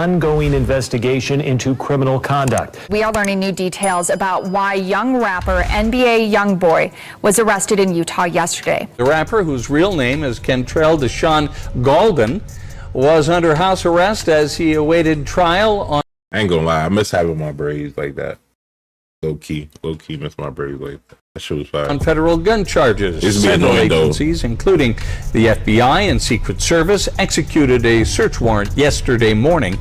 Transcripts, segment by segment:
Ongoing investigation into criminal conduct. We are learning new details about why young rapper NBA YoungBoy was arrested in Utah yesterday. The rapper, whose real name is Kentrell Deshaun Golden, was under house arrest as he awaited trial on. I ain't gonna lie, I miss having my braids like that. Low key miss my braids like that. That shit was fire. On federal gun charges. Several agencies, including the FBI and Secret Service, executed a search warrant yesterday morning.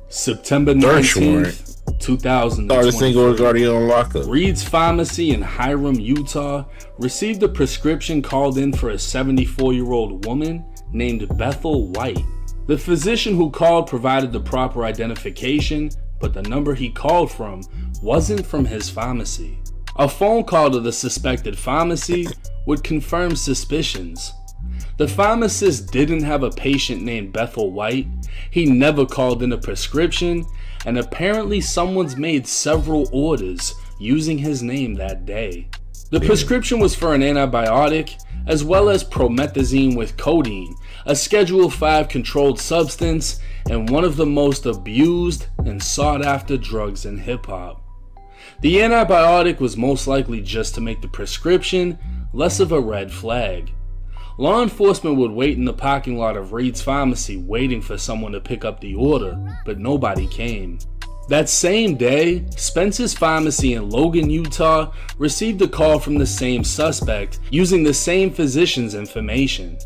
September 19th, 2020. Reed's Pharmacy in Hiram, Utah, received a prescription called in for a 74-year-old woman named Bethel White. The physician who called provided the proper identification, but the number he called from wasn't from his pharmacy. A phone call to the suspected pharmacy would confirm suspicions. The pharmacist didn't have a patient named Bethel White, he never called in a prescription, and apparently someone's made several orders using his name that day. The prescription was for an antibiotic, as well as promethazine with codeine, a Schedule 5 controlled substance, and one of the most abused and sought after drugs in hip-hop. The antibiotic was most likely just to make the prescription less of a red flag. Law enforcement would wait in the parking lot of Reed's Pharmacy waiting for someone to pick up the order, but nobody came. That same day, Spence's Pharmacy in Logan, Utah received a call from the same suspect using the same physician's information.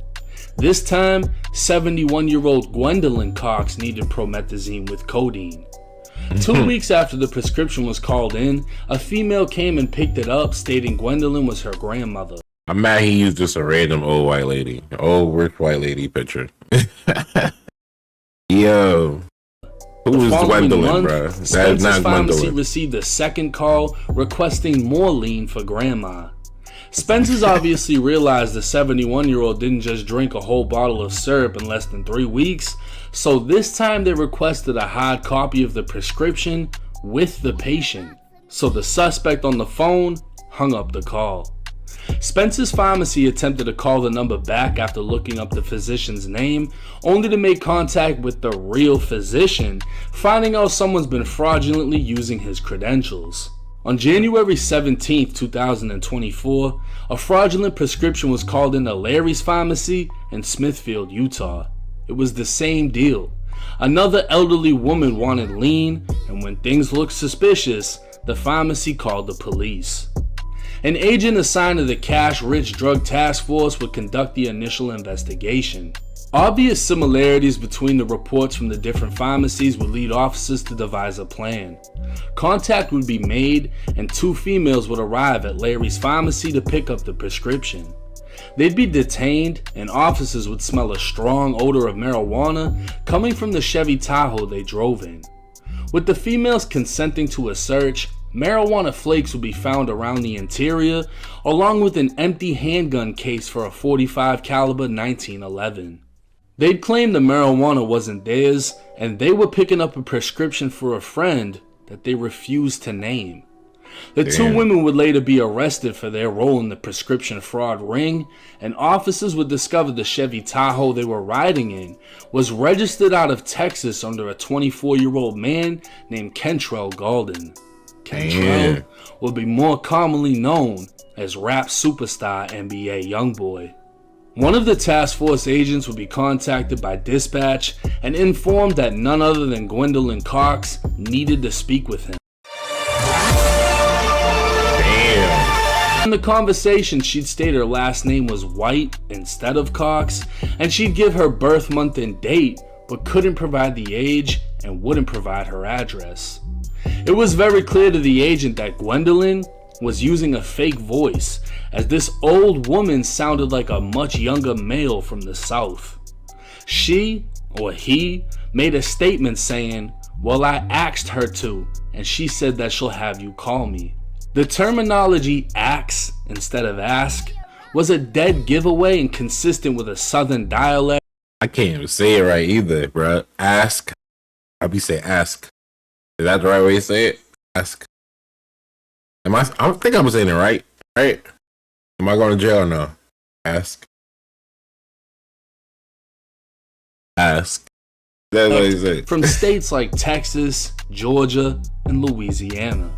This time, 71-year-old Gwendolyn Cox needed promethazine with codeine. 2 weeks after the prescription was called in, a female came and picked it up, stating Gwendolyn was her grandmother. I'm mad he used just a random old white lady. Old rich white lady picture. Yo. Who is Gwendolyn, bro? That is not Pharmacy received a second call requesting more lean for grandma. Spencer's obviously realized the 71-year-old didn't just drink a whole bottle of syrup in less than 3 weeks, so this time they requested a hard copy of the prescription with the patient. So the suspect on the phone hung up the call. Spencer's Pharmacy attempted to call the number back after looking up the physician's name, only to make contact with the real physician, finding out someone's been fraudulently using his credentials. On January 17, 2024, a fraudulent prescription was called into Larry's Pharmacy in Smithfield, Utah. It was the same deal. Another elderly woman wanted lean, and when things looked suspicious, the pharmacy called the police. An agent assigned to the Cash-Rich Drug Task Force would conduct the initial investigation. Obvious similarities between the reports from the different pharmacies would lead officers to devise a plan. Contact would be made, and 2 females would arrive at Larry's Pharmacy to pick up the prescription. They'd be detained, and officers would smell a strong odor of marijuana coming from the Chevy Tahoe they drove in. With the females consenting to a search, marijuana flakes would be found around the interior, along with an empty handgun case for a .45 caliber 1911. They'd claim the marijuana wasn't theirs, and they were picking up a prescription for a friend that they refused to name. The 2 women would later be arrested for their role in the prescription fraud ring, and officers would discover the Chevy Tahoe they were riding in was registered out of Texas under a 24-year-old man named Kentrell Golden. Kentrell would be more commonly known as rap superstar NBA YoungBoy. One of the task force agents would be contacted by dispatch and informed that none other than Gwendolyn Cox needed to speak with him. In the conversation, she'd state her last name was White instead of Cox, and she'd give her birth month and date, but couldn't provide the age and wouldn't provide her address. It was very clear to the agent that Gwendolyn was using a fake voice, as this old woman sounded like a much younger male from the South. She, or he, made a statement saying, "Well, I asked her to, and she said that she'll have you call me." The terminology ax instead of ask was a dead giveaway and consistent with a Southern dialect. I can't even say it right either, bro. Ask. I be saying ask. Is that the right way to say it? Ask. I don't think I'm saying it right. Right? Am I going to jail or no? Ask. Ask. That's what he said. from states like Texas, Georgia, and Louisiana.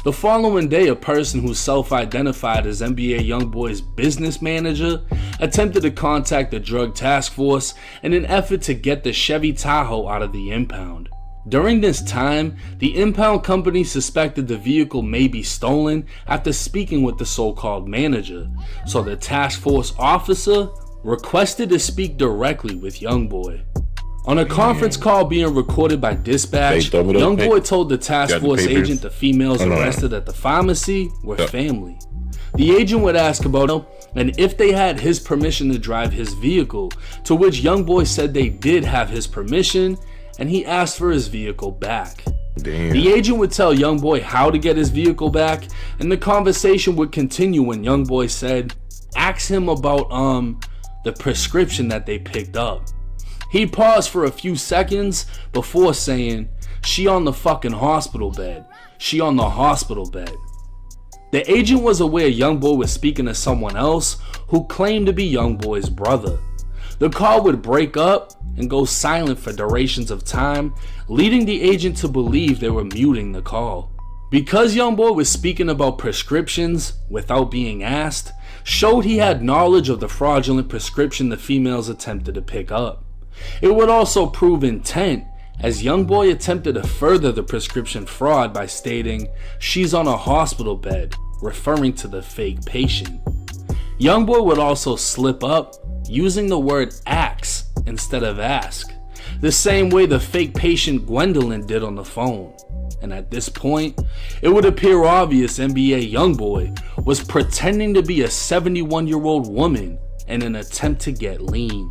The following day, a person who self-identified as NBA YoungBoy's business manager attempted to contact the drug task force in an effort to get the Chevy Tahoe out of the impound. During this time, the impound company suspected the vehicle may be stolen after speaking with the so-called manager, so the task force officer requested to speak directly with YoungBoy. On a conference call being recorded by dispatch, YoungBoy told the task force agent the females arrested at the pharmacy were family. The agent would ask about him and if they had his permission to drive his vehicle, to which YoungBoy said they did have his permission, and he asked for his vehicle back. Damn. The agent would tell YoungBoy how to get his vehicle back, and the conversation would continue when YoungBoy said, ask him about the prescription that they picked up. He paused for a few seconds before saying, she on the fucking hospital bed. She on the hospital bed. The agent was aware YoungBoy was speaking to someone else who claimed to be YoungBoy's brother. The call would break up and go silent for durations of time, leading the agent to believe they were muting the call. Because YoungBoy was speaking about prescriptions without being asked, showed he had knowledge of the fraudulent prescription the females attempted to pick up. It would also prove intent, as YoungBoy attempted to further the prescription fraud by stating, she's on a hospital bed, referring to the fake patient. YoungBoy would also slip up, using the word ax instead of ask, the same way the fake patient Gwendolyn did on the phone. And at this point, it would appear obvious NBA YoungBoy was pretending to be a 71-year-old woman in an attempt to get lean.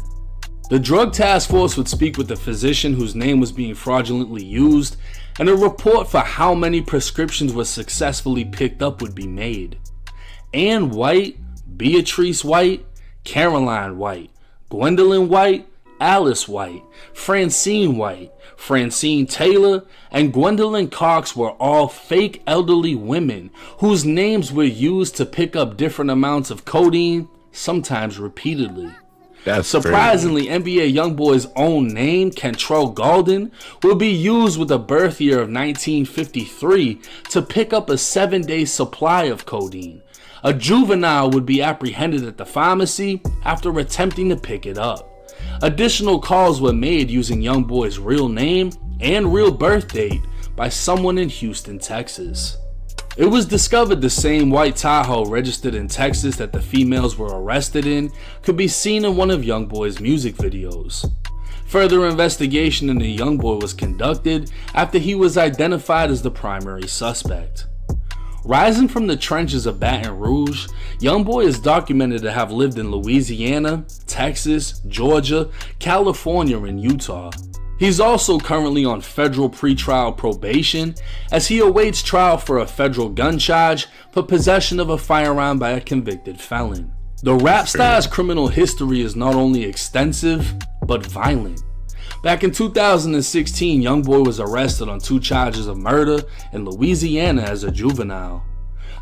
The drug task force would speak with the physician whose name was being fraudulently used, and a report for how many prescriptions were successfully picked up would be made. Ann White, Beatrice White, Caroline White, Gwendolyn White, Alice White, Francine White, Francine Taylor, and Gwendolyn Cox were all fake elderly women whose names were used to pick up different amounts of codeine, sometimes repeatedly. That's surprisingly crazy. NBA YoungBoy's own name, Cantrell Gaulden, will be used with a birth year of 1953 to pick up a 7-day supply of codeine. A juvenile would be apprehended at the pharmacy after attempting to pick it up. Additional calls were made using YoungBoy's real name and real birth date by someone in Houston, Texas. It was discovered the same white Tahoe registered in Texas that the females were arrested in could be seen in one of YoungBoy's music videos. Further investigation into YoungBoy was conducted after he was identified as the primary suspect. Rising from the trenches of Baton Rouge, YoungBoy is documented to have lived in Louisiana, Texas, Georgia, California, and Utah. He's also currently on federal pretrial probation as he awaits trial for a federal gun charge for possession of a firearm by a convicted felon. The rap star's criminal history is not only extensive, but violent. Back in 2016, YoungBoy was arrested on 2 charges of murder in Louisiana as a juvenile.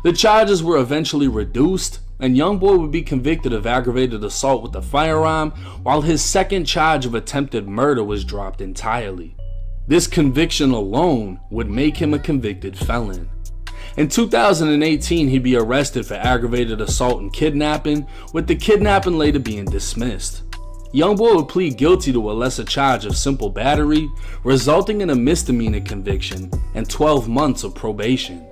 The charges were eventually reduced, and YoungBoy would be convicted of aggravated assault with a firearm, while his second charge of attempted murder was dropped entirely. This conviction alone would make him a convicted felon. In 2018, he'd be arrested for aggravated assault and kidnapping, with the kidnapping later being dismissed. YoungBoy would plead guilty to a lesser charge of simple battery, resulting in a misdemeanor conviction and 12 months of probation.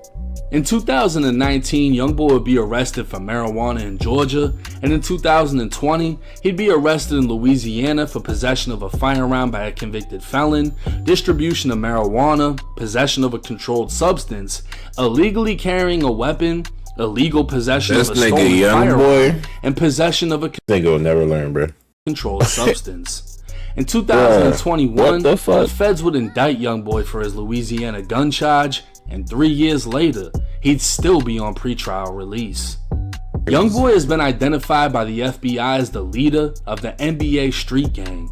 In 2019, YoungBoy would be arrested for marijuana in Georgia, and in 2020, he'd be arrested in Louisiana for possession of a firearm by a convicted felon, distribution of marijuana, possession of a controlled substance, illegally carrying a weapon, illegal possession of a stolen firearm, and possession of a nigga will never learn, bro. Controlled substance. In 2021, the feds would indict YoungBoy for his Louisiana gun charge, and 3 years later, he'd still be on pretrial release. YoungBoy has been identified by the FBI as the leader of the NBA Street Gang.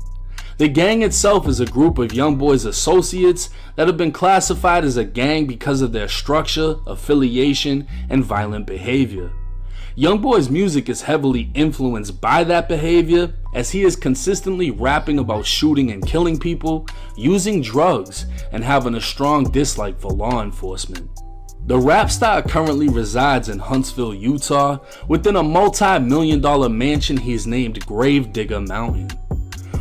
The gang itself is a group of YoungBoy's associates that have been classified as a gang because of their structure, affiliation, and violent behavior. YoungBoy's music is heavily influenced by that behavior, as he is consistently rapping about shooting and killing people, using drugs, and having a strong dislike for law enforcement. The rap star currently resides in Huntsville, Utah, within a multi-million-dollar mansion he's named Gravedigger Mountain.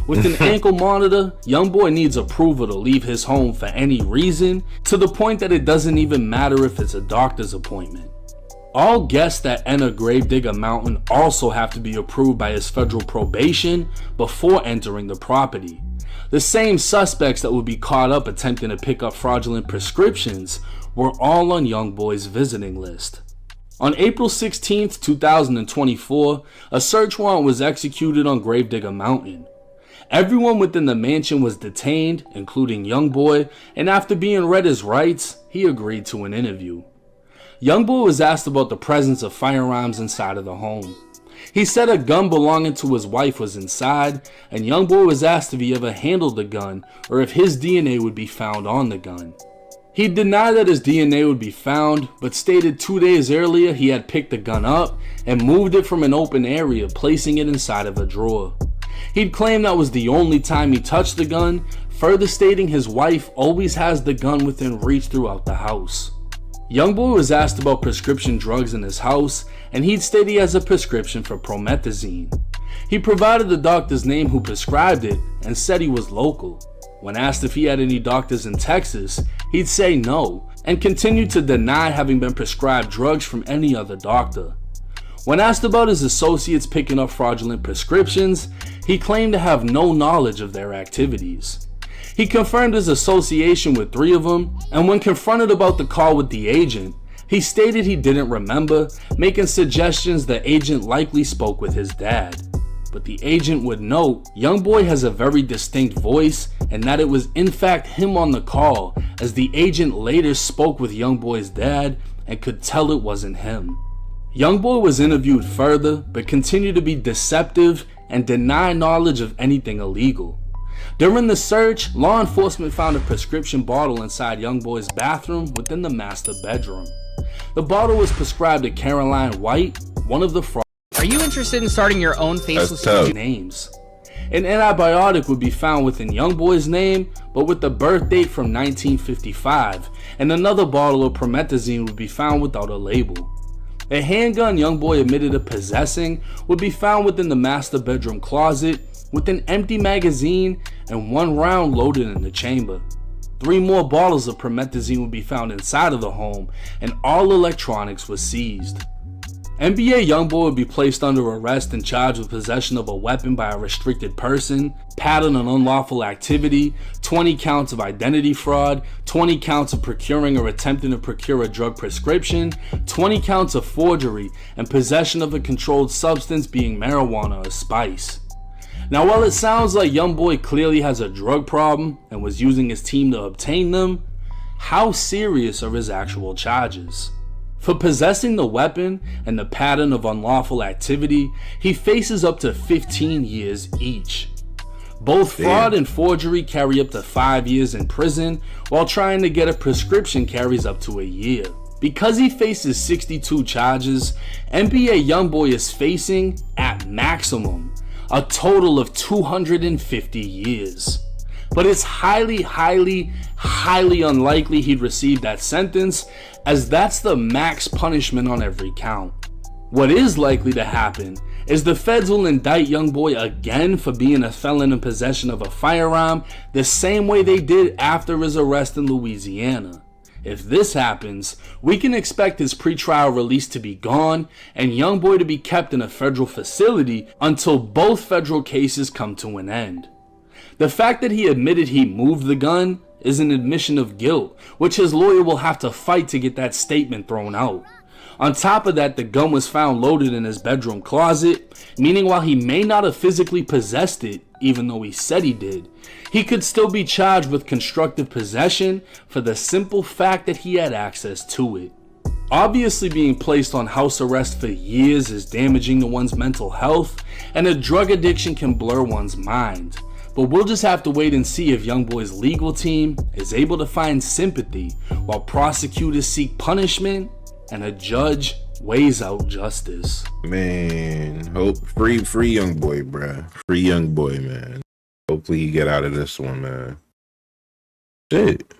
With an ankle monitor, YoungBoy needs approval to leave his home for any reason, to the point that it doesn't even matter if it's a doctor's appointment. All guests that enter Gravedigger Mountain also have to be approved by his federal probation before entering the property. The same suspects that would be caught up attempting to pick up fraudulent prescriptions were all on YoungBoy's visiting list. On April 16, 2024, a search warrant was executed on Gravedigger Mountain. Everyone within the mansion was detained, including YoungBoy, and after being read his rights, he agreed to an interview. YoungBoy was asked about the presence of firearms inside of the home. He said a gun belonging to his wife was inside, and YoungBoy was asked if he ever handled the gun or if his DNA would be found on the gun. He denied that his DNA would be found, but stated 2 days earlier he had picked the gun up and moved it from an open area, placing it inside of a drawer. He'd claimed that was the only time he touched the gun, further stating his wife always has the gun within reach throughout the house. YoungBoy was asked about prescription drugs in his house, and he'd state he has a prescription for promethazine. He provided the doctor's name who prescribed it and said he was local. When asked if he had any doctors in Texas, he'd say no, and continued to deny having been prescribed drugs from any other doctor. When asked about his associates picking up fraudulent prescriptions, he claimed to have no knowledge of their activities. He confirmed his association with 3 of them, and when confronted about the call with the agent, he stated he didn't remember, making suggestions the agent likely spoke with his dad. But the agent would note YoungBoy has a very distinct voice and that it was in fact him on the call, as the agent later spoke with YoungBoy's dad and could tell it wasn't him. YoungBoy was interviewed further but continued to be deceptive and deny knowledge of anything illegal. During the search, law enforcement found a prescription bottle inside YoungBoy's bathroom within the master bedroom. The bottle was prescribed to Caroline White, one of the fraud. Are you interested in starting your own faceless names? An antibiotic would be found within YoungBoy's name, but with the birth date from 1955, and another bottle of promethazine would be found without a label. A handgun YoungBoy admitted of possessing would be found within the master bedroom closet, with an empty magazine and 1 round loaded in the chamber. 3 more bottles of promethazine would be found inside of the home, and all electronics was seized. NBA YoungBoy would be placed under arrest and charged with possession of a weapon by a restricted person, pattern of unlawful activity, 20 counts of identity fraud, 20 counts of procuring or attempting to procure a drug prescription, 20 counts of forgery, and possession of a controlled substance being marijuana or spice. Now, while it sounds like YoungBoy clearly has a drug problem and was using his team to obtain them, how serious are his actual charges? For possessing the weapon and the pattern of unlawful activity, he faces up to 15 years each. Both fraud and forgery carry up to 5 years in prison, while trying to get a prescription carries up to a year. Because he faces 62 charges, NBA YoungBoy is facing, at maximum, a total of 250 years. But it's highly unlikely he'd receive that sentence, as that's the max punishment on every count. What is likely to happen is the feds will indict YoungBoy again for being a felon in possession of a firearm, the same way they did after his arrest in Louisiana. If this happens, we can expect his pretrial release to be gone and YoungBoy to be kept in a federal facility until both federal cases come to an end. The fact that he admitted he moved the gun is an admission of guilt, which his lawyer will have to fight to get that statement thrown out. On top of that, the gun was found loaded in his bedroom closet, meaning while he may not have physically possessed it, even though he said he did, he could still be charged with constructive possession for the simple fact that he had access to it. Obviously, being placed on house arrest for years is damaging to one's mental health, and a drug addiction can blur one's mind. But we'll just have to wait and see if YoungBoy's legal team is able to find sympathy while prosecutors seek punishment and a judge weighs out justice. Man, hope free YoungBoy, bruh. Free YoungBoy, man. Hopefully he get out of this one, man. Shit.